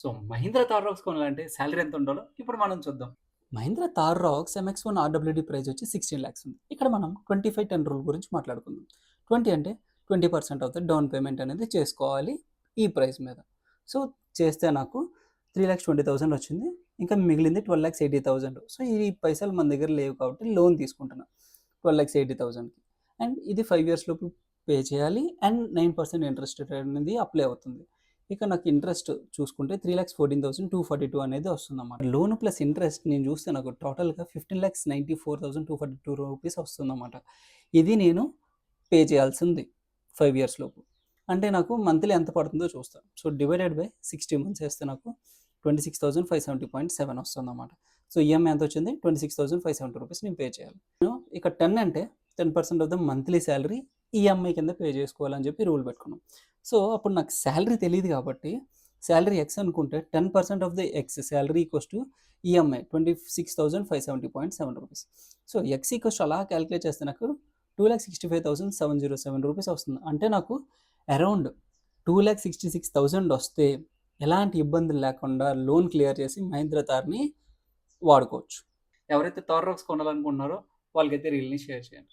So, 'Mahindra Thar Roxx' కొనాలంటే salary ఎంత ఉండాలో ఇప్పుడు మనం చూద్దాం. Mahindra Thar Roxx MX-1 RWD price వచ్చి 16 లాక్స్ ఉంది. ఇక్కడ మనం 25/10 రూల్ గురించి మాట్లాడుకుందాం. 20 అంటే 20% ఆఫ్ ద డౌన్ పేమెంట్ అనేది చేసుకోవాలి ఈ ప్రైస్ మీద. సో, చేస్తే నాకు 3,20,000 వచ్చింది. ఇంకా మిగిలింది 12,80,000. సో, ఈ పైసలు మన దగ్గర లేవు కాబట్టి లోన్ తీసుకుంటున్నా 12,80,000కి. అండ్ ఇది 5 ఇయర్స్ లోపు పే చేయాలి. అండ్ 9% ఇంట్రెస్ట్ రేట్ అనేది అప్లై అవుతుంది. ఇక నాకు ఇంట్రెస్ట్ చూసుకుంటే 3,14,242 అనేది వస్తుందన్నమాట. లోన్ ప్లస్ ఇంట్రెస్ట్ నేను చూస్తే నాకు టోటల్‌గా 15,94,242 రూపీస్ వస్తుందన్నమాట. ఇది నేను పే చేయాల్సింది 5 ఇయర్స్ లోపు. అంటే నాకు మంత్లీ ఎంత పడుతుందో చూస్తా. సో, డివైడెడ్ బై 60 మంత్స్ చేస్తే నాకు 26,570.7 వస్తుందన్నమాట. సో, ఈఎంఐ ఎంత వచ్చింది? 26,570 రూపీస్ నేను పే చేయాలి. ఇక 10 అంటే 10% of the monthly salary EMI కింద పే చేసుకోవాలని చెప్పి రూల్ పెట్టుకున్నాం. సో, అప్పుడు నాకు సాలరీ తెలీదు కాబట్టి సాలరీ ఎక్స్ అనుకుంటే 10% of the X salary equals to EMI 26,570.7 rupees. So, X equals to అలా క్యాలిక్యులేట్ చేస్తే నాకు 2,65,707 రూపీస్ వస్తుంది. అంటే నాకు అరౌండ్ 2,66,000 వస్తే ఎలాంటి ఇబ్బందులు లేకుండా లోన్ క్లియర్ చేసి మహీంద్రా థార్‌ని వాడుకోవచ్చు. ఎవరైతే థార్ రాక్స్ కొనాలనుకుంటున్నారో వాళ్ళకైతే రీల్‌ని షేర్ చేయండి.